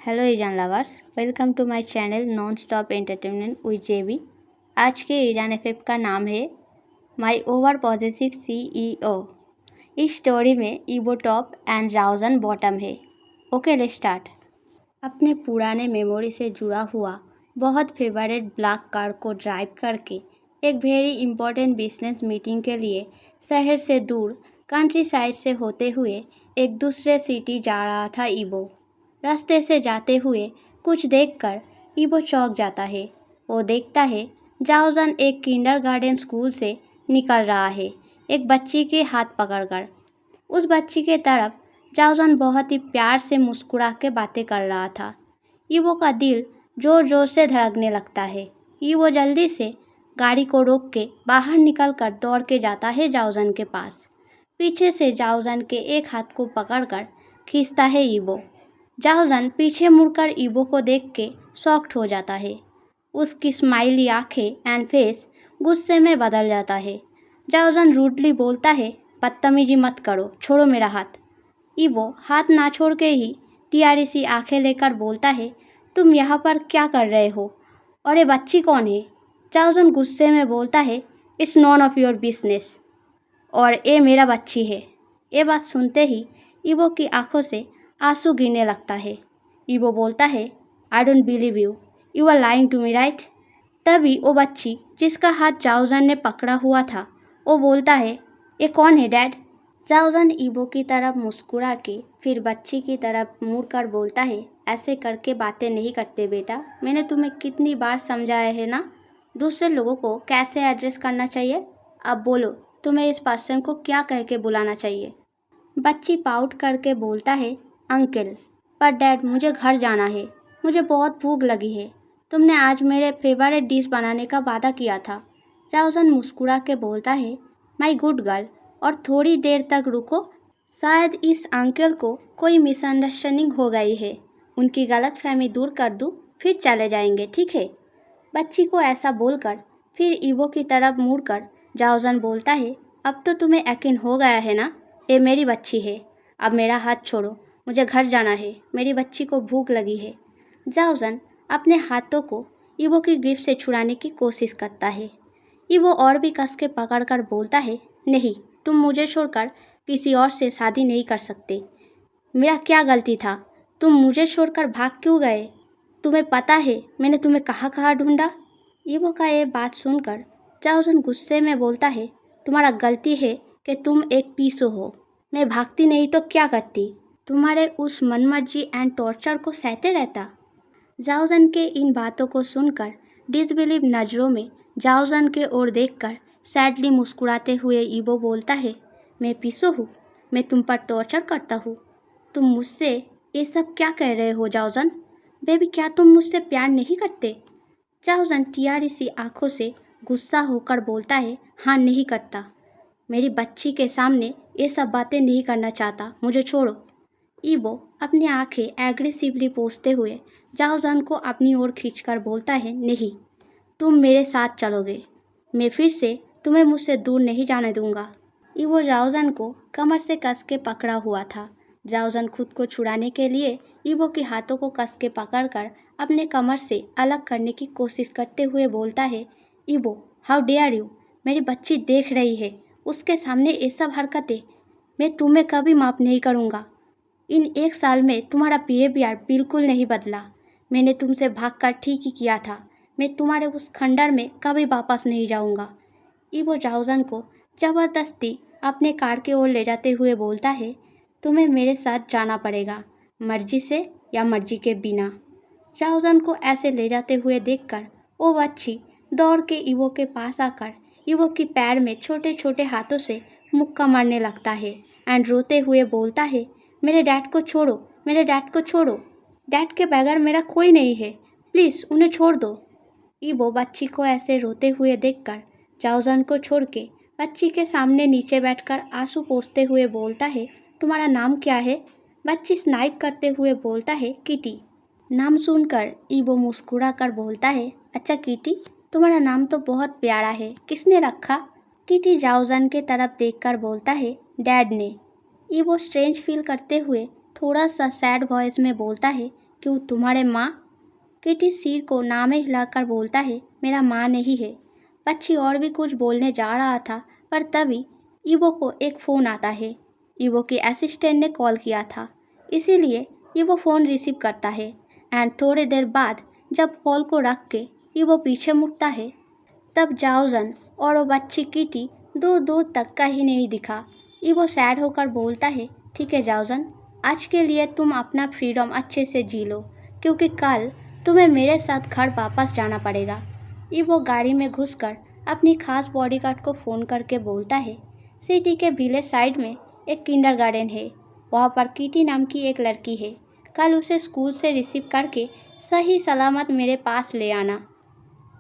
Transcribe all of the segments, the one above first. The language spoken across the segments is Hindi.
Hello Yizhan lovers, welcome to my channel non stop entertainment with JB. आज के ईजान एफएफ का नाम है माय ओवर पॉजिटिव सीईओ। इस स्टोरी में ईबो टॉप एंड जाओजन बॉटम है। Okay let's start. अपने पुराने मेमोरी से जुड़ा हुआ बहुत फेवरेट ब्लैक कार को ड्राइव करके एक वेरी इंपॉर्टेंट बिजनेस मीटिंग के लिए शहर से दूर कंट्री साइड से होते हुए एक दूसरे सिटी जा रहा था ईबो। रास्ते से जाते हुए कुछ देखकर ईबो चौंक जाता है। वो देखता है जाओजन एक किंडरगार्टन स्कूल से निकल रहा है, एक बच्ची के हाथ पकड़कर। उस बच्ची के तरफ जाओजन बहुत ही प्यार से मुस्कुरा के बातें कर रहा था। ईबो का दिल जोर जोर से धड़कने लगता है। ईबो जल्दी से गाड़ी को रोक के बाहर निकल कर दौड़ के जाता है जाओजन के पास। पीछे से जाओजन के एक हाथ को पकड़कर खींचता है ईबो। जाओजन पीछे मुड़कर ईबो को देख के शॉक्ड हो जाता है। उसकी स्माइली आंखें एंड फेस गुस्से में बदल जाता है। जाओजन रूडली बोलता है, बदतमीजी मत करो, छोड़ो मेरा हाथ। ईबो हाथ ना छोड़ के ही टियारी सी आंखें लेकर बोलता है, तुम यहाँ पर क्या कर रहे हो और ये बच्ची कौन है? जाओजन गुस्से में बोलता है, it's none of your business और ये मेरा बच्ची है। ये बात सुनते ही ईबो की आंखों से आंसू गिरने लगता है। ईबो बोलता है, I don't believe you, you are lying to me right. तभी वो बच्ची जिसका हाथ जाओजन ने पकड़ा हुआ था वो बोलता है, ये कौन है डैड? जाओजन ईबो की तरफ मुस्कुरा के फिर बच्ची की तरफ मुड़ कर बोलता है, ऐसे करके बातें नहीं करते बेटा, मैंने तुम्हें कितनी बार समझाया है ना दूसरे लोगों को कैसे एड्रेस करना चाहिए। अब बोलो, तुम्हें इस पर्सन को क्या कह के बुलाना चाहिए? बच्ची पाउट करके बोलता है, अंकल। पर डैड मुझे घर जाना है, मुझे बहुत भूख लगी है, तुमने आज मेरे फेवरेट डिश बनाने का वादा किया था। जाओजन मुस्कुरा के बोलता है, माय गुड गर्ल, और थोड़ी देर तक रुको, शायद इस अंकल को कोई मिसअंडरस्टैंडिंग हो गई है, उनकी गलतफहमी दूर कर दूँ फिर चले जाएंगे, ठीक है? बच्ची को ऐसा बोलकर फिर ईवो की तरफ मुड़कर जाओजन बोलता है, अब तो तुम्हें यकीन हो गया है ना, ये मेरी बच्ची है। अब मेरा हाथ छोड़ो, मुझे घर जाना है, मेरी बच्ची को भूख लगी है। जाओजन अपने हाथों को ईवो की ग्रिप से छुड़ाने की कोशिश करता है। ईवो और भी कस के पकड़कर बोलता है, नहीं, तुम मुझे छोड़कर किसी और से शादी नहीं कर सकते। मेरा क्या गलती था? तुम मुझे छोड़कर भाग क्यों गए? तुम्हें पता है मैंने तुम्हें कहाँ कहाँ ढूंढा? ईवो का ये बात सुनकर जाओजन गुस्से में बोलता है, तुम्हारा गलती है कि तुम एक पीसो हो। मैं भागती नहीं तो क्या करती? तुम्हारे उस मनमर्जी एंड टॉर्चर को सहते रहता। जाओजन के इन बातों को सुनकर डिसबिलीव नज़रों में जाओजन के ओर देखकर सैडली मुस्कुराते हुए ईबो बोलता है, मैं पीसो हूँ? मैं तुम पर टॉर्चर करता हूँ? तुम मुझसे ये सब क्या कह रहे हो जाओजन? बेबी, क्या तुम मुझसे प्यार नहीं करते? जाओजन टियारी सी आंखों से गुस्सा होकर बोलता है, हाँ नहीं करता। मेरी बच्ची के सामने ये सब बातें नहीं करना चाहता, मुझे छोड़ो। ईबो अपनी आंखें एग्रेसिवली पोंछते हुए जाओजन को अपनी ओर खींचकर बोलता है, नहीं, तुम मेरे साथ चलोगे, मैं फिर से तुम्हें मुझसे दूर नहीं जाने दूंगा। ईबो जाओजन को कमर से कस के पकड़ा हुआ था। जाओजन खुद को छुड़ाने के लिए ईबो के हाथों को कस के पकड़कर अपने कमर से अलग करने की कोशिश करते हुए बोलता है, ईबो हाउ डेयर यू, मेरी बच्ची देख रही है, उसके सामने ये सब हरकतें मैं तुम्हें कभी माफ़ नहीं करूँगा। इन एक साल में तुम्हारा बिहेवियर बिल्कुल नहीं बदला। मैंने तुमसे भागकर ठीक ही किया था। मैं तुम्हारे उस खंडर में कभी वापस नहीं जाऊँगा। ईबो जाओजन को ज़बरदस्ती अपने कार की ओर ले जाते हुए बोलता है, तुम्हें मेरे साथ जाना पड़ेगा, मर्जी से या मर्जी के बिना। जाओजन को ऐसे ले जाते हुए देखकर वो बच्ची दौड़ के ईवो के पास आकर ईवो की पैर में छोटे छोटे हाथों से मुक्का मारने लगता है एंड रोते हुए बोलता है, मेरे डैड को छोड़ो, मेरे डैड को छोड़ो, डैड के बगैर मेरा कोई नहीं है, प्लीज़ उन्हें छोड़ दो। ईवो बच्ची को ऐसे रोते हुए देखकर जाओजन को छोड़ के बच्ची के सामने नीचे बैठकर आंसू पोंछते हुए बोलता है, तुम्हारा नाम क्या है? बच्ची स्नाइप करते हुए बोलता है, किटी। नाम सुनकर ईवो मुस्कुरा कर बोलता है, अच्छा किटी, तुम्हारा नाम तो बहुत प्यारा है, किसने रखा? किटी जाओजन के तरफ देखकर बोलता है, डैड ने। ईवो स्ट्रेंज फील करते हुए थोड़ा सा सैड वॉइस में बोलता है, क्यों तुम्हारे माँ? किटी सिर को नामे हिलाकर बोलता है, मेरा माँ नहीं है। पक्षी और भी कुछ बोलने जा रहा था, पर तभी ईवो को एक फ़ोन आता है। ईवो की असिस्टेंट ने कॉल किया था, इसीलिए ईवो फ़ोन रिसीव करता है। एंड थोड़ी देर बाद जब कॉल को रख के ईवो पीछे मुड़ता है, तब जाओजन और वो बच्ची किटी दूर दूर तक कहीं नहीं दिखा। ईवो सैड होकर बोलता है, ठीक है जाओजन, आज के लिए तुम अपना फ्रीडम अच्छे से जी लो, क्योंकि कल तुम्हें मेरे साथ घर वापस जाना पड़ेगा। ईवो गाड़ी में घुसकर अपनी खास बॉडीगार्ड को फ़ोन करके बोलता है, सिटी के विलेज साइड में एक किंडरगार्टन है, वहाँ पर किटी नाम की एक लड़की है। कल उसे स्कूल से रिसीव करके सही सलामत मेरे पास ले आना।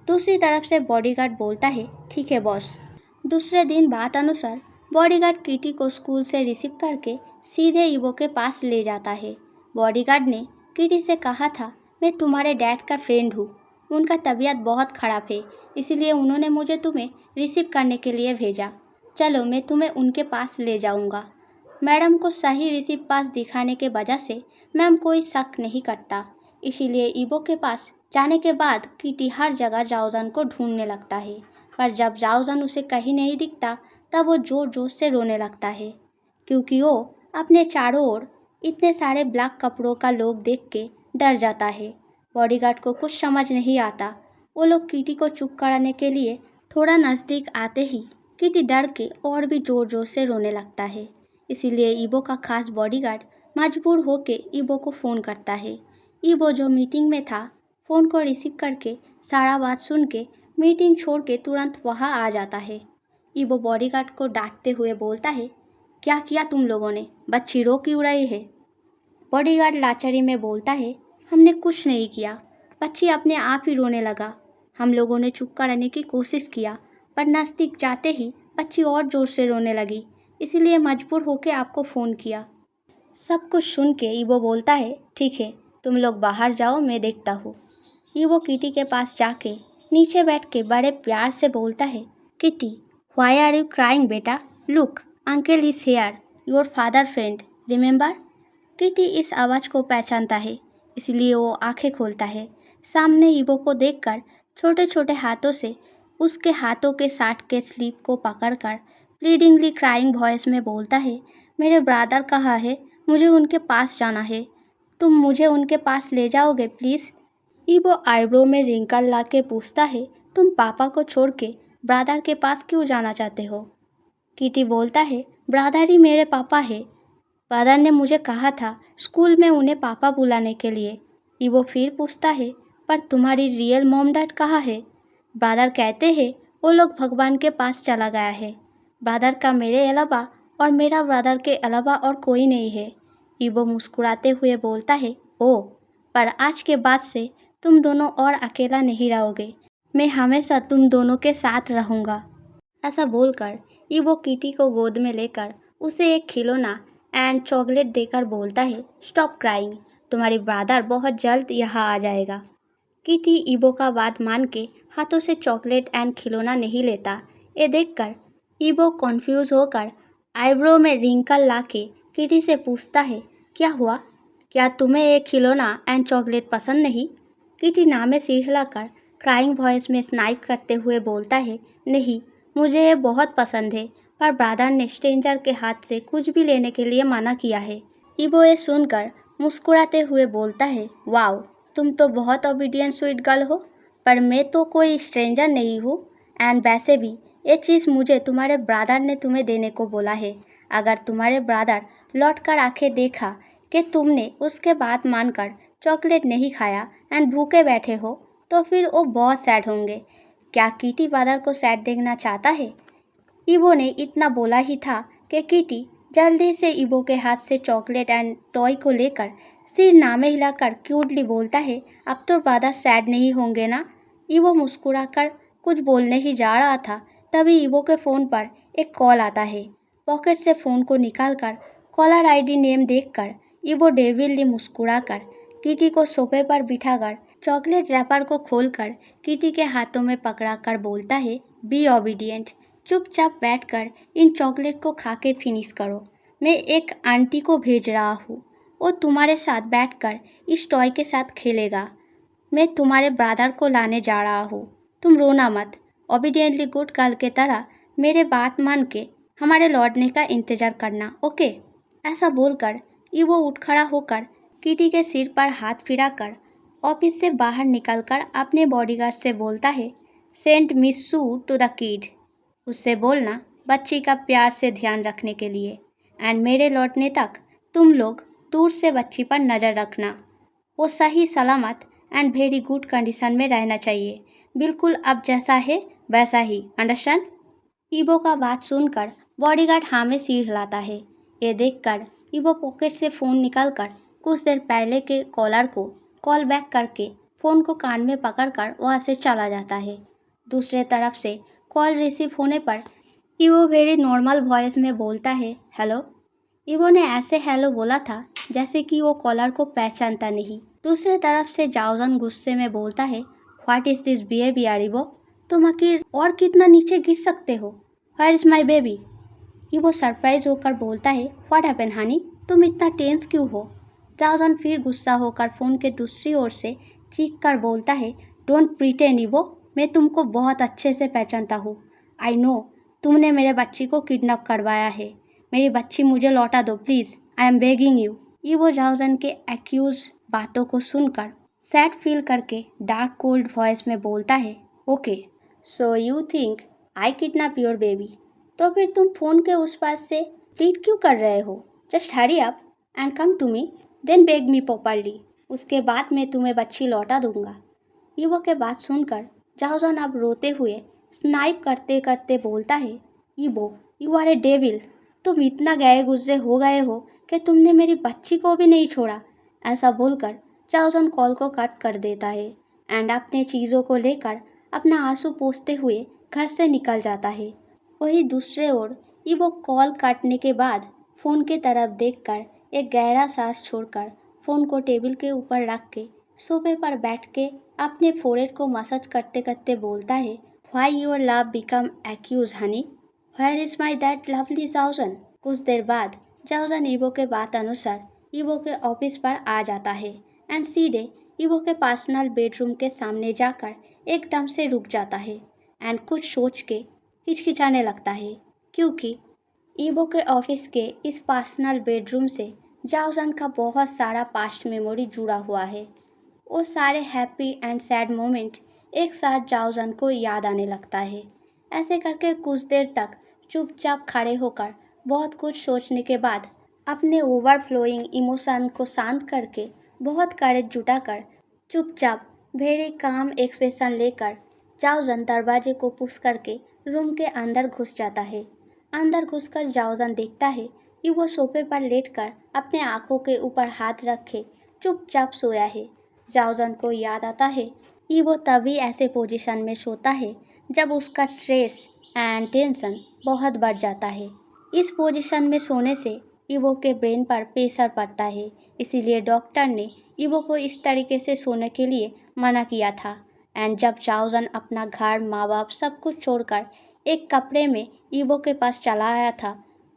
दूसरी तरफ से बॉडीगार्ड बोलता है, ठीक है बॉस। दूसरे दिन बात अनुसार बॉडीगार्ड किटी को स्कूल से रिसीव करके सीधे ईवो के पास ले जाता है। बॉडीगार्ड ने किटी से कहा था, मैं तुम्हारे डैड का फ्रेंड हूँ, उनका तबीयत बहुत ख़राब है, इसीलिए उन्होंने मुझे तुम्हें रिसीव करने के लिए भेजा। चलो मैं तुम्हें उनके पास ले जाऊँगा। मैडम को सही रिसीव पास दिखाने के वजह से मैम कोई शक नहीं करता, इसीलिए ईवो के पास जाने के बाद किटी हर जगह जाओजन को ढूंढने लगता है, पर जब जाओजन उसे कहीं नहीं दिखता तब वो जोर जोर से रोने लगता है, क्योंकि वो अपने चारों ओर इतने सारे ब्लैक कपड़ों का लोग देख के डर जाता है। बॉडीगार्ड को कुछ समझ नहीं आता। वो लोग किटी को चुप कराने के लिए थोड़ा नज़दीक आते ही किटी डर के और भी ज़ोर ज़ोर से रोने लगता है। इसीलिए ईवो का खास बॉडीगार्ड मजबूर होकर ईवो को फ़ोन करता है। ईवो जो मीटिंग में था, फ़ोन को रिसीव करके सारा बात सुन के मीटिंग छोड़ के तुरंत वहाँ आ जाता है। ईवो बॉडीगार्ड को डांटते हुए बोलता है, क्या किया तुम लोगों ने? बच्ची रो क्यों रही है? बॉडीगार्ड लाचारी में बोलता है, हमने कुछ नहीं किया, बच्ची अपने आप ही रोने लगा। हम लोगों ने चुप कराने की कोशिश किया, पर नज़दीक जाते ही बच्ची और ज़ोर से रोने लगी, इसीलिए मजबूर होकर आपको फ़ोन किया। सब कुछ सुन के ईवो बोलता है, ठीक है, तुम लोग बाहर जाओ, मैं देखता हूँ। ईवो किटी के पास जाके नीचे बैठ के बड़े प्यार से बोलता है, kitty, why are you crying बेटा? Look, uncle is here, your father friend, remember? Kitty इस आवाज़ को पहचानता है, इसलिए वो आंखें खोलता है। सामने ईवो को देखकर छोटे छोटे हाथों से उसके हाथों के शर्ट के स्लीव को पकड़कर प्लीडिंगली क्राइंग वॉइस में बोलता है, मेरे ब्रदर कहाँ है? मुझे उनके पास जाना है, तुम मुझे उनके पास ले जाओगे प्लीज़? ईवो आईब्रो में रिंकल ला के पूछता है, तुम पापा को छोड़ के ब्रदर के पास क्यों जाना चाहते हो? किटी बोलता है, ब्रदर ही मेरे पापा है, ब्रदर ने मुझे कहा था स्कूल में उन्हें पापा बुलाने के लिए। ईवो फिर पूछता है, पर तुम्हारी रियल मॉम डैड कहाँ है? ब्रदर कहते हैं वो लोग भगवान के पास चला गया है, ब्रदर का मेरे अलावा और मेरा ब्रदर के अलावा और कोई नहीं है। ईवो मुस्कुराते हुए बोलता है, ओह, पर आज के बाद से तुम दोनों और अकेला नहीं रहोगे, मैं हमेशा तुम दोनों के साथ रहूँगा। ऐसा बोलकर ईवो किटी को गोद में लेकर उसे एक खिलौना एंड चॉकलेट देकर बोलता है, स्टॉप क्राइंग, तुम्हारी ब्रदर बहुत जल्द यहाँ आ जाएगा। किटी ईवो का बात मान के हाथों से चॉकलेट एंड खिलौना नहीं लेता। ये देखकर ईवो कॉन्फ्यूज़ होकर आईब्रो में रिंकल ला के किटी से पूछता है, क्या हुआ? क्या तुम्हें ये खिलौना एंड चॉकलेट पसंद नहीं? किटी नामे सिर हिलाकर क्राइंग वॉइस में स्नाइप करते हुए बोलता है, नहीं, मुझे ये बहुत पसंद है, पर ब्रदर ने स्ट्रेंजर के हाथ से कुछ भी लेने के लिए मना किया है। ईवो ये सुनकर मुस्कुराते हुए बोलता है, वाओ, तुम तो बहुत ओबीडियंट स्वीट गर्ल हो, पर मैं तो कोई स्ट्रेंजर नहीं हूँ। एंड वैसे भी ये चीज़ मुझे तुम्हारे ब्रदर ने तुम्हें देने को बोला है। अगर तुम्हारे ब्रदर लौट कर आके देखा कि तुमने उसके बात मानकर चॉकलेट नहीं खाया एंड भूखे बैठे हो, तो फिर वो बहुत सैड होंगे। क्या किटी ब्रदर को सैड देखना चाहता है? ईवो ने इतना बोला ही था कि किटी जल्दी से ईवो के हाथ से चॉकलेट एंड टॉय को लेकर सिर नामे हिलाकर क्यूटली बोलता है, अब तो ब्रदर सैड नहीं होंगे ना? ईवो मुस्कुराकर कुछ बोलने ही जा रहा था, तभी ईवो के फ़ोन पर एक कॉल आता है। पॉकेट से फ़ोन को निकालकर कॉलर आईडी नेम देखकर ईवो डेविली मुस्कुराकर किटी को सोफे पर बिठाकर चॉकलेट रैपर को खोलकर किटी के हाथों में पकड़ाकर बोलता है, बी ओबीडियंट, चुपचाप बैठकर इन चॉकलेट को खा के फिनिश करो, मैं एक आंटी को भेज रहा हूँ, वो तुम्हारे साथ बैठकर इस टॉय के साथ खेलेगा। मैं तुम्हारे ब्रदर को लाने जा रहा हूँ। तुम रोना मत। ओबीडियंटली गुड गर्ल के तरह मेरे बात मान के हमारे लौटने का इंतज़ार करना, ओके? ऐसा बोलकर ईवो उठ खड़ा होकर किटी के सिर पर हाथ फिराकर ऑफिस से बाहर निकलकर अपने बॉडीगार्ड से बोलता है, send miss Sue to the kid. उससे बोलना बच्ची का प्यार से ध्यान रखने के लिए, एंड मेरे लौटने तक तुम लोग दूर से बच्ची पर नज़र रखना। वो सही सलामत एंड वेरी गुड कंडीशन में रहना चाहिए, बिल्कुल अब जैसा है वैसा ही, अंडरस्टैंड? ईवो का बात सुनकर बॉडीगार्ड हाँ में सिर हिलाता है। ये देखकर ईवो पॉकेट से फ़ोन निकालकर कुछ देर पहले के कॉलर को कॉल बैक करके फ़ोन को कान में पकड़कर वहाँ से चला जाता है। दूसरे तरफ से कॉल रिसीव होने पर ईवो वेरी नॉर्मल वॉइस में बोलता है, हेलो। ईवो ने ऐसे हेलो बोला था जैसे कि वो कॉलर को पहचानता नहीं। दूसरे तरफ से जाओजन गुस्से में बोलता है, व्हाट इज़ दिस बिहेवियर ईवो? तुम आखिर और कितना नीचे गिर सकते हो? Where is my baby? ईवो सरप्राइज होकर बोलता है, व्हाट हैपन हनी? तुम इतना टेंस क्यों हो? जाओजन फिर गुस्सा होकर फ़ोन के दूसरी ओर से चीख कर बोलता है, डोंट प्रीटेंड ईवो, मैं तुमको बहुत अच्छे से पहचानता हूँ। आई नो तुमने मेरे बच्ची को किडनैप करवाया है। मेरी बच्ची मुझे लौटा दो please, I am begging you. Yibo जाओजन के एक्यूज बातों को सुनकर सैड फील करके डार्क कोल्ड वॉइस में बोलता है, okay so you think I kidnap your baby? तो फिर तुम फ़ोन के उस पार से प्लीड क्यों कर रहे हो? Just hurry up and come to me, then beg me properly. उसके बाद मैं तुम्हें बच्ची लौटा दूंगा। ईवो के बात सुनकर जाओजन अब रोते हुए स्नाइप करते करते बोलता है, ईवो यू आर ए डेविल। तुम इतना गए गुजरे हो गए हो कि तुमने मेरी बच्ची को भी नहीं छोड़ा। ऐसा बोलकर जाओजन कॉल को कट कर देता है एंड अपने चीज़ों को लेकर अपना आंसू पोंछते हुए घर से निकल जाता है। वहीं दूसरे ओर ईवो कॉल काटने के बाद फ़ोन की तरफ देखकर एक गहरा सांस छोड़कर फ़ोन को टेबल के ऊपर रख के सोफे पर बैठ के अपने फोrehead को मसाज करते करते बोलता है, why your love become accuse honey? Where is my that lovely जाओजन? कुछ देर बाद जाओजन ईवो के बात अनुसार ईवो के ऑफिस पर आ जाता है एंड सीधे ईवो के पर्सनल बेडरूम के सामने जाकर एकदम से रुक जाता है एंड कुछ सोच के हिचकिचाने लगता है, क्योंकि ईवो के ऑफिस के इस पर्सनल बेडरूम से जाओजन का बहुत सारा पास्ट मेमोरी जुड़ा हुआ है। वो सारे हैप्पी एंड सैड मोमेंट एक साथ जाओजन को याद आने लगता है। ऐसे करके कुछ देर तक चुपचाप खड़े होकर बहुत कुछ सोचने के बाद अपने ओवरफ्लोइंग इमोशन को शांत करके बहुत करेज जुटाकर चुपचाप वेरी काम एक्सप्रेशन लेकर जाओजन दरवाजे को पुश करके रूम के अंदर घुस जाता है। अंदर घुसकर जाओजन देखता है कि वो सोफे पर लेटकर अपने आंखों के ऊपर हाथ रखे चुपचाप सोया है। जाओजन को याद आता है कि वो तभी ऐसे पोजीशन में सोता है जब उसका स्ट्रेस एंड टेंशन बहुत बढ़ जाता है। इस पोजीशन में सोने से ईवो के ब्रेन पर प्रेशर पड़ता है, इसीलिए डॉक्टर ने ईवो को इस तरीके से सोने के लिए मना किया था। एंड जब जाओजन अपना घर माँ बाप सब कुछ छोड़कर एक कपड़े में ईवो के पास चला आया था,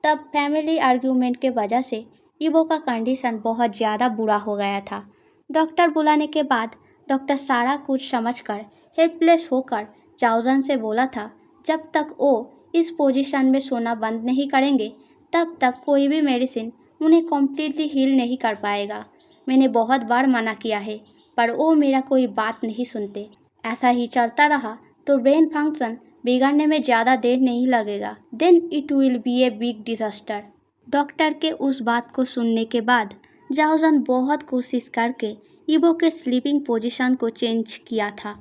तब फैमिली आर्ग्यूमेंट के वजह से ईवो का कंडीशन बहुत ज़्यादा बुरा हो गया था। डॉक्टर बुलाने के बाद डॉक्टर सारा कुछ समझकर हेल्पलेस होकर जाओजन से बोला था, जब तक वो इस पोजीशन में सोना बंद नहीं करेंगे तब तक कोई भी मेडिसिन उन्हें कम्प्लीटली हील नहीं कर पाएगा। मैंने बहुत बार मना किया है पर वो मेरा कोई बात नहीं सुनते। ऐसा ही चलता रहा तो ब्रेन फंक्शन बिगड़ने में ज़्यादा देर नहीं लगेगा, then it will be a big disaster. Doctor के उस बात को सुनने के बाद जाओजन बहुत कोशिश करके ईवो के स्लीपिंग पोजीशन को चेंज किया था,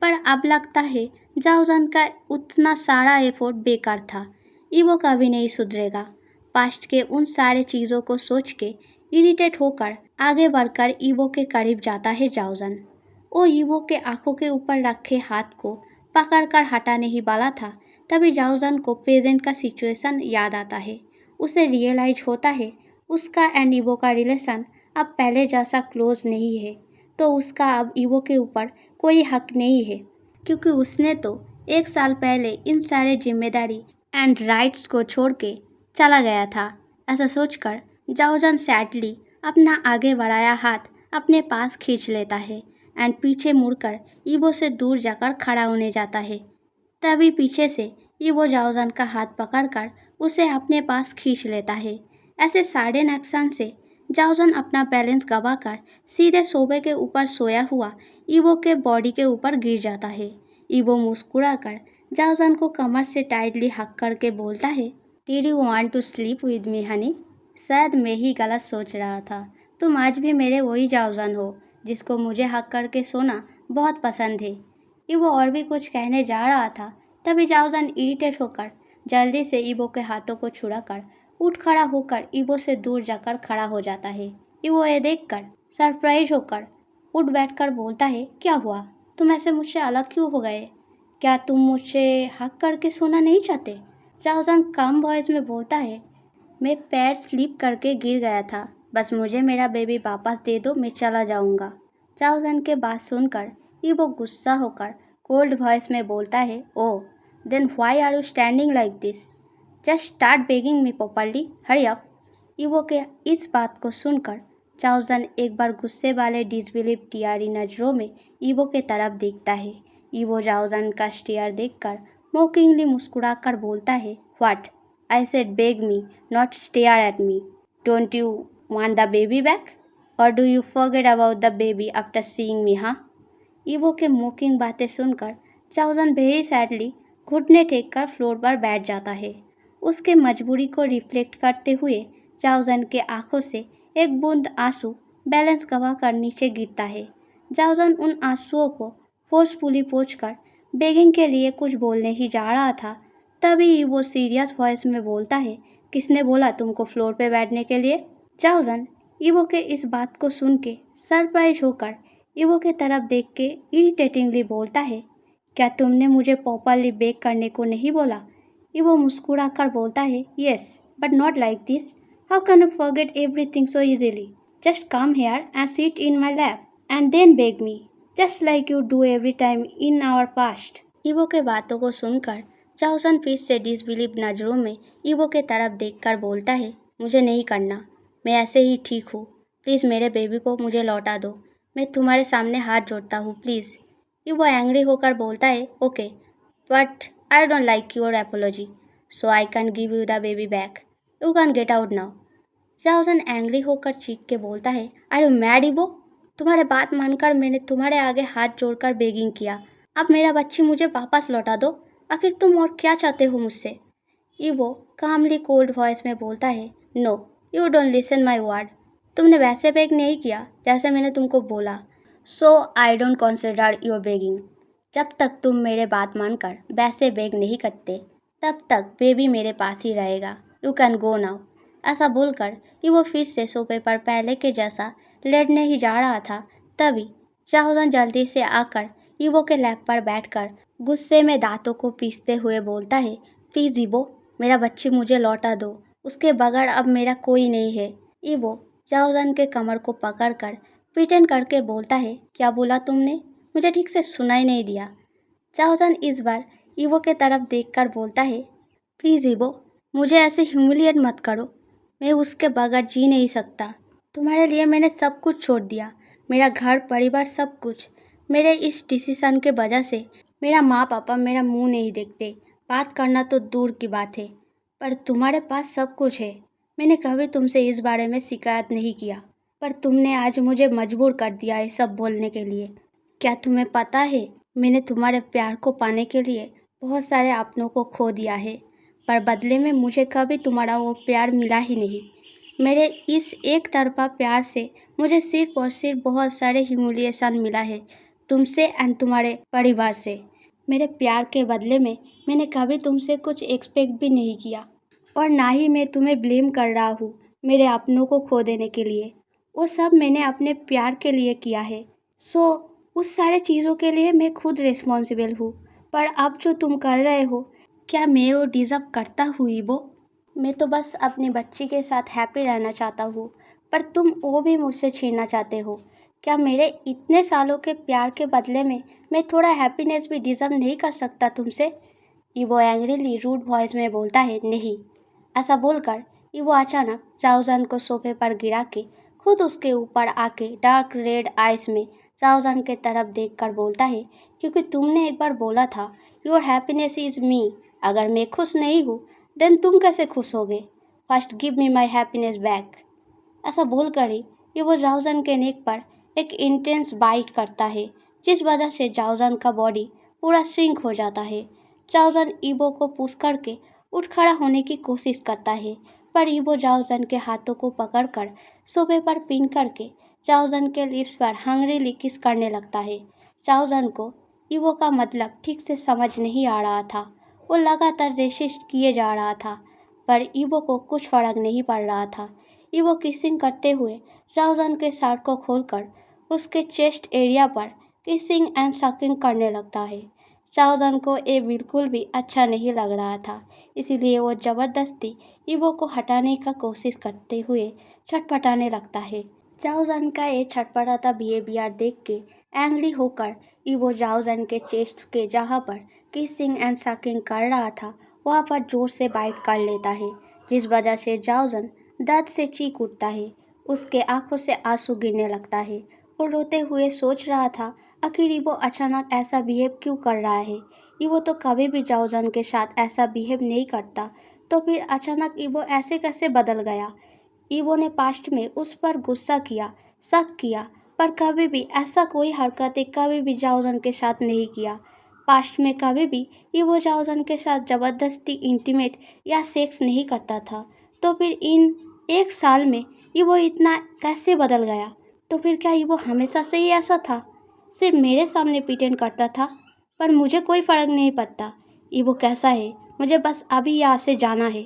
पर अब लगता है जाओजन का उतना सारा एफर्ट बेकार था। ईवो कभी नहीं सुधरेगा। पास्ट के उन सारे चीज़ों को सोच के इरिटेट होकर आगे बढ़कर ईवो के करीब जाता है जाओजन। वो ईवो के आंखों के ऊपर रखे हाथ को पकड़कर हटाने ही वाला था, तभी जाओजन को प्रेजेंट का सिचुएशन याद आता है। उसे रियलाइज होता है उसका एंड ईवो का रिलेशन अब पहले जैसा क्लोज नहीं है, तो उसका अब ईवो के ऊपर कोई हक नहीं है, क्योंकि उसने तो 1 साल पहले इन सारे जिम्मेदारी एंड राइट्स को छोड़ के चला गया था। ऐसा सोचकर जाओजन सैडली अपना आगे बढ़ाया हाथ अपने पास खींच लेता है एंड पीछे मुड़कर ईवो से दूर जाकर खड़ा होने जाता है। तभी पीछे से ईवो जाओजन का हाथ पकड़कर उसे अपने पास खींच लेता है। ऐसे सडन एक्शन से जाओजन अपना बैलेंस गंवाकर सीधे सोफे के ऊपर सोया हुआ ईवो के बॉडी के ऊपर गिर जाता है। ईवो मुस्कुराकर जाओजन को कमर से टाइटली हक करके बोलता है, did you want to sleep with me honey? शायद मैं ही गलत सोच रहा था। तुम आज भी मेरे वही जाओजन हो जिसको मुझे हक करके सोना बहुत पसंद है। ईवो और भी कुछ कहने जा रहा था, तभी जाओजन इरिटेट होकर जल्दी से ईवो के हाथों को छुड़ाकर उठ खड़ा होकर ईवो से दूर जाकर खड़ा हो जाता है। ईवो ये देखकर सरप्राइज होकर उठ बैठकर बोलता है, क्या हुआ? तुम ऐसे मुझसे अलग क्यों हो गए? क्या तुम मुझसे हक करके सोना नहीं चाहते? जाओजन कम वॉइस में बोलता है, मैं पैर स्लिप करके गिर गया था, बस मुझे मेरा बेबी वापस दे दो, मैं चला जाऊंगा। जाओजन के बात सुनकर ईवो गुस्सा होकर कोल्ड वॉइस में बोलता है, oh then why are you standing like this? Just start begging me properly, hurry up. ईवो के इस बात को सुनकर जाओजन एक बार गुस्से वाले डिसबिलीव टियारी नज़रों में ईवो के तरफ देखता है। ईवो जाओजन का स्टेयर देखकर मोकिंगली मुस्कुराकर बोलता है, what? I said beg me, not stare at me. Don't you want the baby back? और do you forget about the baby after seeing me? हाँ? ईवो के मोकिंग बातें सुनकर जाओजन वेरी सैडली घुटने टेक कर फ्लोर पर बैठ जाता है। उसके मजबूरी को रिफ्लेक्ट करते हुए जाओजन के आंखों से एक बूंद आंसू बैलेंस गंवा कर नीचे गिरता है। जाओजन उन आंसुओं को फोर्सफुली पोंछकर बेगिंग के लिए कुछ बोलने ही जा रहा था, तभी वो सीरियस वॉइस में बोलता है, किसने बोला तुमको फ्लोर पे बैठने के लिए? जाओजन ईवो के इस बात को सुन के सरप्राइज होकर ईवो के तरफ देख के इरिटेटिंगली बोलता है, क्या तुमने मुझे प्रॉपरली बेक करने को नहीं बोला? ईवो मुस्कुराकर बोलता है, yes but not like this. How can you forget everything so easily? Just come here and sit in my lap and then beg me, just like you do every time in our past. ईवो के बातों को सुनकर जाओजन फिर से डिसबिलीव नज़रों में ईवो के तरफ देखकर बोलता है, मुझे नहीं करना, मैं ऐसे ही ठीक हूँ। प्लीज़ मेरे बेबी को मुझे लौटा दो, मैं तुम्हारे सामने हाथ जोड़ता हूँ, प्लीज़। ईवो एंग्री होकर बोलता है, okay but I don't like your apology, so I can give you the baby back, you can get out now. जाओजन एंग्री होकर चीख के बोलता है, आर यू मैड ईवो? तुम्हारे बात मानकर मैंने तुम्हारे आगे हाथ जोड़कर बेगिंग किया, अब मेरा बच्ची मुझे वापस लौटा दो। आखिर तुम और क्या चाहते हो मुझसे? ईवो कामली कोल्ड वॉइस में बोलता है, no you don't listen my word. तुमने वैसे बेग नहीं किया जैसे मैंने तुमको बोला, so I don't consider your begging. जब तक तुम मेरे बात मानकर वैसे बेग नहीं करते, तब तक बेबी मेरे पास ही रहेगा, यू कैन गो नाउ। ऐसा बोलकर ईवो फिर से सोफे पर पहले के जैसा लेटने ही जा रहा था, तभी जाओजन जल्दी से आकर ईवो के लैप पर बैठकर गुस्से में दांतों को पीसते हुए बोलता है, प्लीज़ ईवो, मेरा बच्ची मुझे लौटा दो, उसके बगैर अब मेरा कोई नहीं है। ईवो जाओजन के कमर को पकड़कर पिटेंड करके बोलता है, क्या बोला तुमने? मुझे ठीक से सुनाई नहीं दिया। जाओजन इस बार ईवो के तरफ देखकर बोलता है, प्लीज़ ईवो, मुझे ऐसे ह्यूमिलिएट मत करो, मैं उसके बगैर जी नहीं सकता। तुम्हारे लिए मैंने सब कुछ छोड़ दिया, मेरा घर परिवार सब कुछ। मेरे इस डिसीज़न के वजह से मेरा माँ पापा मेरा मुंह नहीं देखते, बात करना तो दूर की बात है, पर तुम्हारे पास सब कुछ है। मैंने कभी तुमसे इस बारे में शिकायत नहीं किया, पर तुमने आज मुझे मजबूर कर दिया है सब बोलने के लिए। क्या तुम्हें पता है, मैंने तुम्हारे प्यार को पाने के लिए बहुत सारे अपनों को खो दिया है, पर बदले में मुझे कभी तुम्हारा वो प्यार मिला ही नहीं। मेरे इस एक तरफा प्यार से मुझे सिर्फ और सिर्फ बहुत सारे ह्यूमिलिएशन मिला है तुमसे एंड तुम्हारे परिवार से। मेरे प्यार के बदले में मैंने कभी तुमसे कुछ एक्सपेक्ट भी नहीं किया, और ना ही मैं तुम्हें ब्लेम कर रहा हूँ मेरे अपनों को खो देने के लिए। वो सब मैंने अपने प्यार के लिए किया है, सो उस सारे चीज़ों के लिए मैं खुद रिस्पॉन्सिबल हूँ। पर अब जो तुम कर रहे हो, क्या मैं वो डिज़र्व करता हूँ ईवो? मैं तो बस अपनी बच्ची के साथ हैप्पी रहना चाहता हूँ, पर तुम वो भी मुझसे छीनना चाहते हो। क्या मेरे इतने सालों के प्यार के बदले में मैं थोड़ा हैप्पीनेस भी डिज़र्व नहीं कर सकता तुमसे? ईवो एंग्रीली रूड वॉइस में बोलता है, नहीं। ऐसा बोलकर ईवो अचानक जाओजन को सोफे पर गिरा के खुद उसके ऊपर आके डार्क रेड आइज में जाओजान के तरफ देखकर बोलता है, क्योंकि तुमने एक बार बोला था योर हैप्पीनेस इज मी। अगर मैं खुश नहीं हूँ देन तुम कैसे खुश होगे? First give me my happiness back. ऐसा बोलकर ही वो जाओजान के नेक पर एक इंटेंस बाइट करता है, जिस वजह से जाओजान का बॉडी पूरा श्रिंक हो जाता है। जाओजान ईबो को पुश करके उठ खड़ा होने की कोशिश करता है, पर ईबो जाओजान के हाथों को पकड़कर सोफे पर पिन करके जाओजान के लिप्स पर हंग्रीली किस करने लगता है। जाओजान को ईबो का मतलब ठीक से समझ नहीं आ रहा था। वो लगातार रेसिस्ट किए जा रहा था, पर ईबो को कुछ फर्क नहीं पड़ रहा था। ईबो किसिंग करते हुए जाओजान के शर्ट को खोलकर उसके चेस्ट एरिया पर किसिंग एंड सकिंग करने लगता है। जाओजान को ये बिल्कुल भी अच्छा नहीं लग रहा था, इसीलिए वो ज़बरदस्ती ईबो को हटाने का कोशिश करते हुए छटपटाने लगता है। जाओजान का ये छटपटाता बिहेवियर देख के एंग्री होकर ईबो जाओजान के चेस्ट के जहाँ पर किसिंग एंड सकिंग कर रहा था वहाँ पर जोर से बाइट कर लेता है, जिस वजह से जाओजान दर्द से चीख उठता है। उसके आंखों से आंसू गिरने लगता है। वो रोते हुए सोच रहा था आखिर ईबो अचानक ऐसा बिहेव क्यों कर रहा है। ईबो तो कभी भी जाओजान के साथ ऐसा बिहेव नहीं करता, तो फिर अचानक ईबो ऐसे कैसे बदल गया। ईबो ने पास्ट में उस पर गुस्सा किया, शक किया, पर कभी भी ऐसा कोई हरकतें कभी भी जाओजान के साथ नहीं किया। पास्ट में कभी भी ईबो जाओजान के साथ ज़बरदस्ती इंटीमेट या सेक्स नहीं करता था, तो फिर इन एक साल में ईबो इतना कैसे बदल गया? तो फिर क्या ईबो हमेशा से ही ऐसा था? सिर्फ मेरे सामने प्रिटेंड करता था, पर मुझे कोई फ़र्क नहीं पड़ता ईबो कैसा है, मुझे बस अभी यहाँ से जाना है।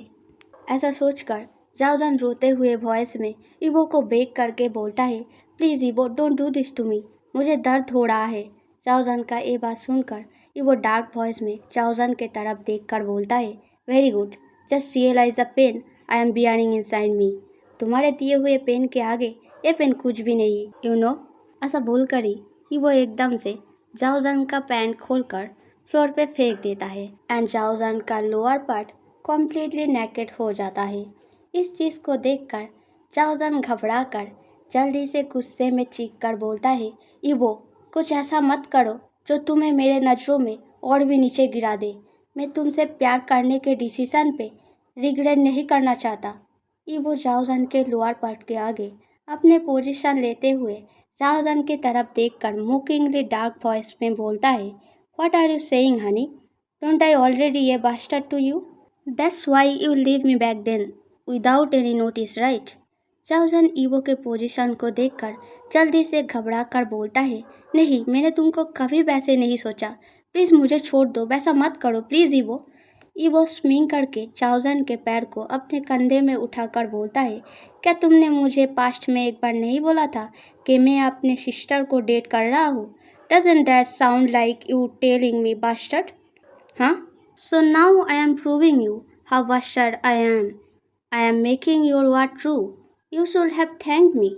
ऐसा सोचकर जाओजान रोते हुए वॉइस में ईबो को बेग करके बोलता है, please Yibo don't do this to me, मुझे दर्द हो रहा है। जाओजान का ये बात सुनकर ईबो डार्क वॉइस में जाओजान के तरफ देखकर बोलता है, very good, just realise the pain I am bearing inside me. तुम्हारे दिए हुए पेन के आगे ये पेन कुछ भी नहीं, यू नो। ऐसा बोलकर ही वो एकदम से जाओजान का पैंट खोलकर फ्लोर पे फेंक देता है एंड जाओजान का लोअर पार्ट कम्प्लीटली नेकेड हो जाता है। इस चीज़ को देखकर जाओजान घबरा कर जल्दी से गुस्से में चीख कर बोलता है, ईबो कुछ ऐसा मत करो जो तुम्हें मेरे नज़रों में और भी नीचे गिरा दे। मैं तुमसे प्यार करने के डिसीजन पे रिग्रेट नहीं करना चाहता। ईबो जाओजान के लोअर पार्ट के आगे अपने पोजीशन लेते हुए जाओजान की तरफ देखकर मोकिंगली डार्क वॉइस में बोलता है, what are you saying honey? Don't I already a bastard to you? That's why you leave me back then without any notice, right? जाओजान ईबो के पोजीशन को देखकर जल्दी से घबरा कर बोलता है, नहीं, मैंने तुमको कभी वैसे नहीं सोचा। प्लीज़ मुझे छोड़ दो, वैसा मत करो प्लीज़ ईबो। ईबो स्मिंग करके जाओजान के पैर को अपने कंधे में उठाकर बोलता है, क्या तुमने मुझे पास्ट में एक बार नहीं बोला था कि मैं अपने सिस्टर को डेट कर रहा हूँ? Doesn't that sound like you telling me bastard? हाँ? So now I am proving you how bastard I am. I am making your word true. You should have thanked me.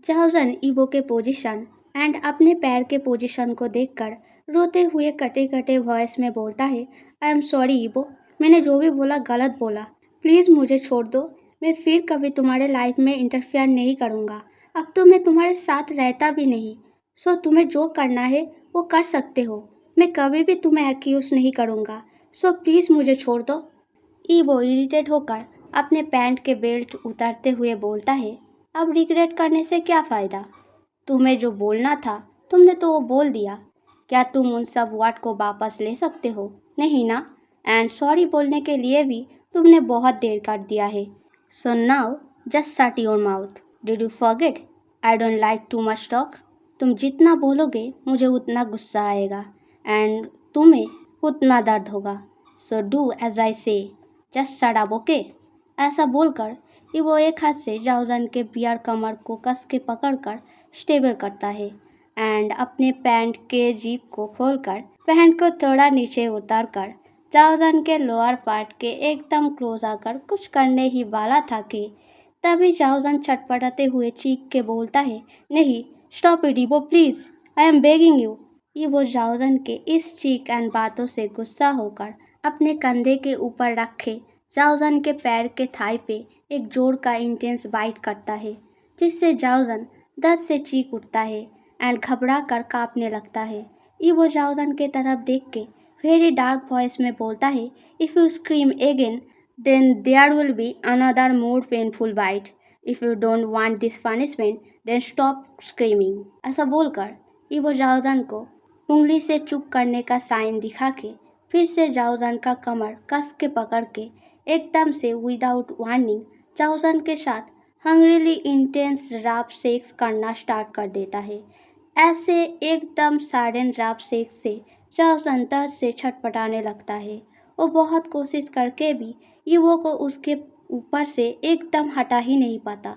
जाओजान Yibo के पोजीशन एंड अपने पैर के पोजीशन को देखकर रोते हुए कटे कटे वॉइस में बोलता है, आई एम सॉरी ईबो, मैंने जो भी बोला गलत बोला। प्लीज़ मुझे छोड़ दो, मैं फिर कभी तुम्हारे लाइफ में इंटरफेयर नहीं करूँगा। अब तो मैं तुम्हारे साथ रहता भी नहीं, सो तुम्हें जो करना है वो कर सकते हो। मैं कभी भी तुम्हें एक्यूज़ नहीं करूँगा, सो प्लीज़ मुझे छोड़ दो। ईबो इरिटेट होकर अपने पैंट के बेल्ट उतारते हुए बोलता है, अब रिग्रेट करने से क्या फ़ायदा? तुम्हें जो बोलना था तुमने तो वो बोल दिया। क्या तुम उन सब वर्ड को वापस ले सकते हो? नहीं ना? एंड सॉरी बोलने के लिए भी तुमने बहुत देर कर दिया है। So now just shut your mouth. Did you forget? I don't like too much talk. तुम जितना बोलोगे मुझे उतना गुस्सा आएगा एंड तुम्हें उतना दर्द होगा। सो डू एज आई से, जस्ट शट अप, ओके? ऐसा बोलकर वो एक हाथ से जाओजान के बियर कमर को कस के पकड़कर स्टेबल करता है एंड अपने पैंट के जीप को खोलकर पैंट को थोड़ा नीचे उतारकर जाओजान के लोअर पार्ट के एकदम क्लोज आकर कुछ करने ही वाला था कि तभी जाओजान छटपटाते हुए चीख के बोलता है, नहीं, stop it Yibo please, I am begging you. Yibo जाओजान के इस चीख एंड बातों से गुस्सा होकर अपने कंधे के ऊपर रखे जाओजान के पैर के थाई पे एक जोर का इंटेंस बाइट करता है, जिससे जाओजन दर्द से चीख उठता है एंड घबरा कर कांपने लगता है। ईवो जाओजन के तरफ देख के वेरी डार्क वॉइस में बोलता है, if you scream again then there will be another more painful bite. If you don't want this punishment then stop screaming. ऐसा बोलकर ईवो जाओजन को उंगली से चुप करने का साइन दिखा के फिर से जाओजन का कमर कस के पकड़ के एकदम से विदाउट वार्निंग जाओजन के साथ हंग्रीली इंटेंस रैप सेक्स करना स्टार्ट कर देता है। ऐसे एकदम सडन रैप सेक्स से जाओजन दर्द से छटपटाने लगता है। वो बहुत कोशिश करके भी ईवो को उसके ऊपर से एकदम हटा ही नहीं पाता।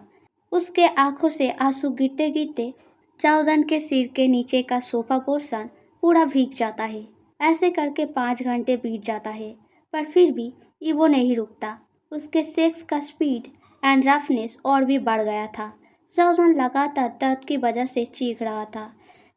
उसके आंखों से आंसू गिरते गिरते जाओजन के सिर के नीचे का सोफा पोर्शन पूरा भीग जाता है। ऐसे करके 5 घंटे बीत जाता है, पर फिर भी ईवो नहीं रुकता। उसके सेक्स का स्पीड एंड रफनेस और भी बढ़ गया था। जाओजन लगातार दर्द की वजह से चीख रहा था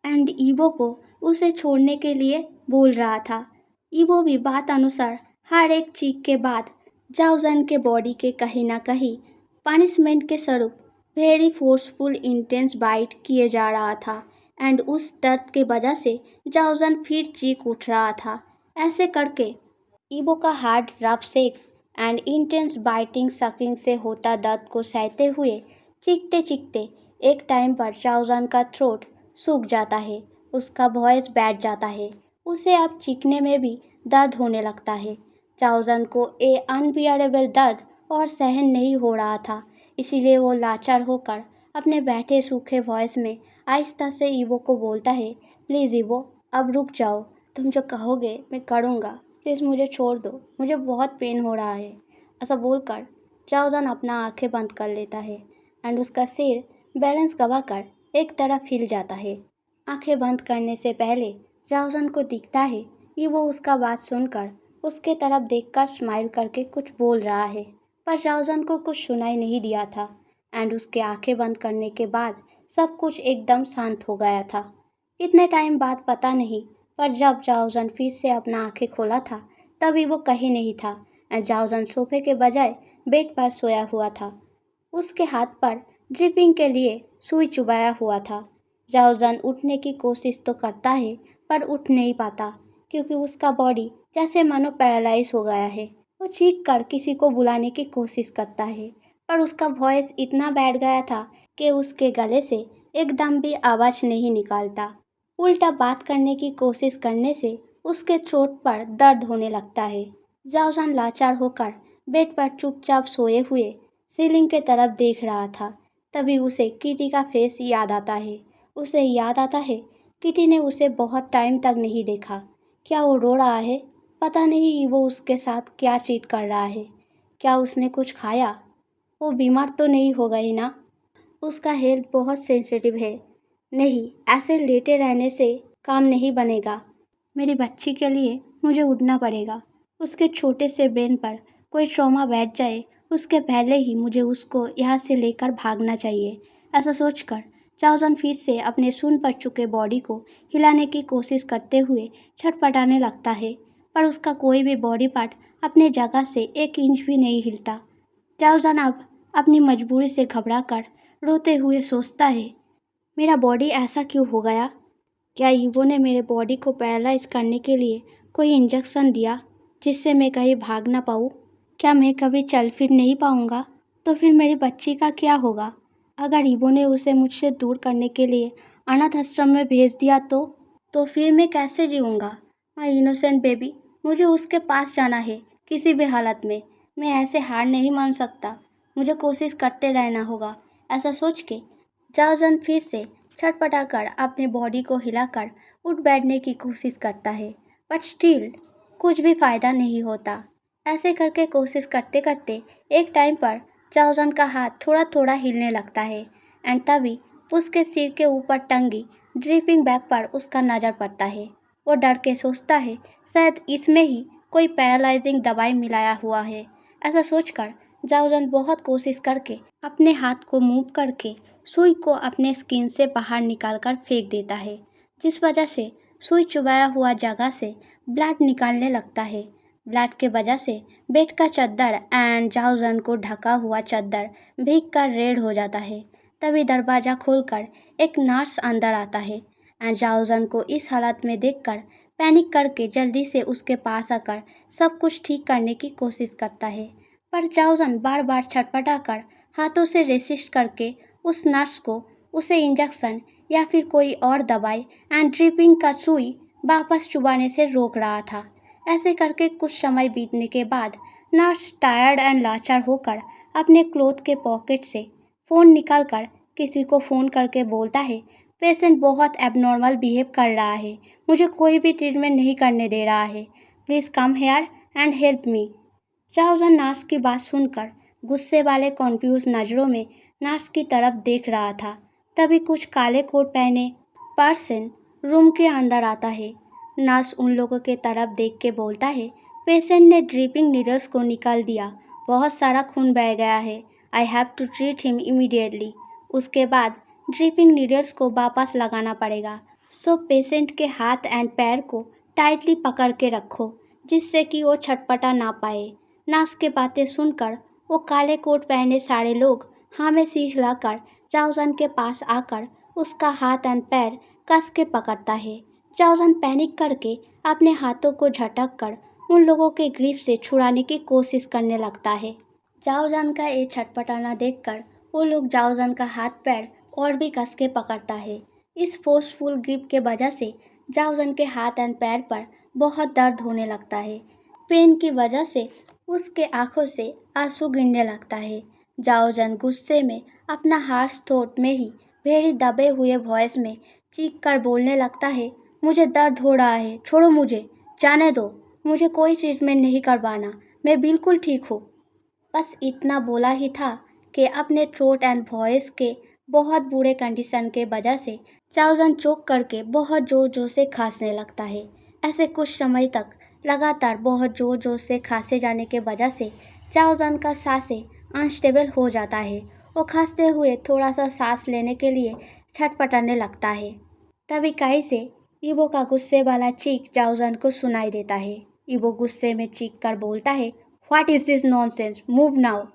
एंड ईवो को उसे छोड़ने के लिए बोल रहा था। ईवो भी बात अनुसार हर एक चीख के बाद जाओजन के बॉडी के कहीं ना कहीं पनिशमेंट के स्वरूप वेरी फोर्सफुल इंटेंस बाइट किए जा रहा था एंड उस दर्द के वजह से जाओजन फिर चीख उठ रहा था। ऐसे करके ईवो का hard rough sex and intense biting sucking से होता दर्द को सहते हुए चीखते चीखते एक टाइम पर जाओजन का थ्रोट सूख जाता है। उसका वॉइस बैठ जाता है। उसे अब चीखने में भी दर्द होने लगता है। जाओजन को ए अनबियरेबल दर्द और सहन नहीं हो रहा था, इसीलिए वो लाचार होकर अपने बैठे सूखे वॉइस में आहिस्ता से ईवो को बोलता है, प्लीज़ ईवो, अब रुक जाओ, तुम जो कहोगे मैं करूँगा, प्लीज़ मुझे छोड़ दो, मुझे बहुत पेन हो रहा है। ऐसा बोलकर जाओजन अपना आंखें बंद कर लेता है एंड उसका सिर बैलेंस गंवाकर एक तरफ हिल जाता है। आंखें बंद करने से पहले जाओजन को दिखता है कि वो उसका बात सुनकर उसके तरफ देखकर स्माइल करके कुछ बोल रहा है, पर जाओजन को कुछ सुनाई नहीं दिया था एंड उसके आंखें बंद करने के बाद सब कुछ एकदम शांत हो गया था। इतने टाइम बाद पता नहीं, पर जब जाओजन फिर से अपना आंखें खोला था तभी वो कहीं नहीं था एंड जाओजन सोफे के बजाय बेड पर सोया हुआ था। उसके हाथ पर ड्रिपिंग के लिए सुई चुभाया हुआ था। जाओजन उठने की कोशिश तो करता है पर उठ नहीं पाता, क्योंकि उसका बॉडी जैसे मानो पैरालाइज हो गया है। वो चीख कर किसी को बुलाने की कोशिश करता है, पर उसका वॉइस इतना बैठ गया था कि उसके गले से एकदम भी आवाज़ नहीं निकालता। उल्टा बात करने की कोशिश करने से उसके थ्रोट पर दर्द होने लगता है। जाओजन लाचार होकर बेड पर चुपचाप सोए हुए सीलिंग के तरफ देख रहा था। तभी उसे किटी का फेस याद आता है। उसे याद आता है किटी ने उसे बहुत टाइम तक नहीं देखा। क्या वो रो रहा है? पता नहीं वो उसके साथ क्या ट्रीट कर रहा है। क्या उसने कुछ खाया? वो बीमार तो नहीं हो गई ना? उसका हेल्थ बहुत सेंसिटिव है। नहीं, ऐसे लेटे रहने से काम नहीं बनेगा। मेरी बच्ची के लिए मुझे उठना पड़ेगा। उसके छोटे से ब्रेन पर कोई ट्रॉमा बैठ जाए उसके पहले ही मुझे उसको यहाँ से लेकर भागना चाहिए। ऐसा सोचकर जाओजन फिर से अपने सुन पड़ चुके बॉडी को हिलाने की कोशिश करते हुए छटपटाने लगता है, पर उसका कोई भी बॉडी पार्ट अपने जगह से 1 इंच भी नहीं हिलता। जाओजन अब अपनी मजबूरी से घबराकर रोते हुए सोचता है, मेरा बॉडी ऐसा क्यों हो गया? क्या ईवो ने मेरे बॉडी को पैरालाइज करने के लिए कोई इंजेक्शन दिया जिससे मैं कहीं भाग ना पाऊँ? क्या मैं कभी चल फिर नहीं पाऊँगा? तो फिर मेरी बच्ची का क्या होगा? अगर ईवो ने उसे मुझसे दूर करने के लिए अनाथ आश्रम में भेज दिया तो फिर मैं कैसे जीऊँगा? माय इनोसेंट बेबी, मुझे उसके पास जाना है किसी भी हालत में। मैं ऐसे हार नहीं मान सकता। मुझे कोशिश करते रहना होगा। ऐसा सोच के जाओजन फिर से छटपटाकर अपने बॉडी को हिलाकर उठ बैठने की कोशिश करता है, बट स्टिल कुछ भी फ़ायदा नहीं होता। ऐसे करके कोशिश करते करते एक टाइम पर जाओजन का हाथ थोड़ा थोड़ा हिलने लगता है एंड तभी उसके सिर के ऊपर टंगी ड्रिपिंग बैग पर उसका नज़र पड़ता है। वो डर के सोचता है शायद इसमें ही कोई पैरालाइजिंग दवाई मिलाया हुआ है। ऐसा सोचकर जाओजन बहुत कोशिश करके अपने हाथ को मूव करके सुई को अपने स्किन से बाहर निकालकर फेंक देता है, जिस वजह से सुई चुभाया हुआ जगह से ब्लड निकालने लगता है। ब्लड के वजह से बेड का चद्दर एंड जाओजन को ढका हुआ चद्दर भीग कर रेड हो जाता है। तभी दरवाज़ा खोलकर एक नर्स अंदर आता है एंड जाओजन को इस हालत में देखकर पैनिक करके जल्दी से उसके पास आकर सब कुछ ठीक करने की कोशिश करता है। पर जाओजन बार बार छटपटाकर हाथों से रेसिस्ट करके उस नर्स को उसे इंजेक्शन या फिर कोई और दवाई एंड ड्रिपिंग का सुई वापस चुबाने से रोक रहा था। ऐसे करके कुछ समय बीतने के बाद नर्स टायर्ड एंड लाचार होकर अपने क्लोथ के पॉकेट से फ़ोन निकालकर किसी को फ़ोन करके बोलता है, पेशेंट बहुत एबनॉर्मल बिहेव कर रहा है, मुझे कोई भी ट्रीटमेंट नहीं करने दे रहा है, please come here and help me. जाओजन नर्स की बात सुनकर गुस्से वाले कॉन्फ्यूज नज़रों में नर्स की तरफ देख रहा था। तभी कुछ काले कोट पहने पर्सन रूम के अंदर आता है। नर्स उन लोगों के तरफ देख के बोलता है, पेशेंट ने ड्रिपिंग नीडल्स को निकाल दिया, बहुत सारा खून बह गया है, I have to treat him immediately. उसके बाद ड्रिपिंग नीडल्स को वापस लगाना पड़ेगा, सो पेशेंट के हाथ एंड पैर को टाइटली पकड़ के रखो जिससे कि वो छटपटा ना पाए। नर्स के बातें सुनकर वो काले कोट पहने सारे लोग हाँ में सिर हिलाकर जाओजन के पास आकर उसका हाथ एंड पैर कस के पकड़ता है। जाओजन पैनिक करके अपने हाथों को झटक कर उन लोगों के ग्रिप से छुड़ाने की कोशिश करने लगता है। जाओजन का ये छटपटाना देखकर वो लोग जाओजन का हाथ पैर और भी कस के पकड़ता है। इस फोर्सफुल ग्रिप के वजह से जाओजन के हाथ एंड पैर पर बहुत दर्द होने लगता है। पेन की वजह से उसके आंखों से आंसू गिरने लगता है। जाओजन गुस्से में अपना हार्श थ्रोट में ही भेड़ी दबे हुए वॉइस में चीख कर बोलने लगता है, मुझे दर्द हो रहा है, छोड़ो मुझे, जाने दो, मुझे कोई ट्रीटमेंट नहीं करवाना, मैं बिल्कुल ठीक हूँ। बस इतना बोला ही था कि अपने थ्रोट एंड वॉइस के बहुत बुरे कंडीशन के वजह से जाओजन चोक करके बहुत जोर जोर से खांसने लगता है। ऐसे कुछ समय तक लगातार बहुत जोर जोर से खांसे जाने के वजह से जाओजन का सांसें अनस्टेबल हो जाता है। वो खांसते हुए थोड़ा सा सांस लेने के लिए छटपटाने लगता है। तभी कहीं से इवो का गुस्से वाला चीख जाओजन को सुनाई देता है। इवो गुस्से में चीख कर बोलता है, what is this nonsense, move now.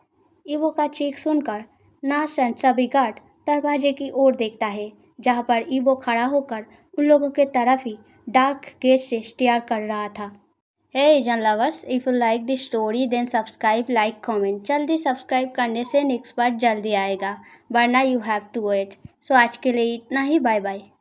Yibo का चीख सुनकर नर्स एंड सभी गार्ड दरवाजे की ओर देखता है जहाँ पर इवो खड़ा होकर उन लोगों के तरफ ही डार्क गेट से स्टेयर कर रहा था। Hey Yizhan lovers, if you like this story then subscribe, like, comment. जल्दी सब्सक्राइब करने से नेक्स्ट पार्ट जल्दी आएगा, वरना you have to wait. So आज के लिए इतना ही, बाय बाय।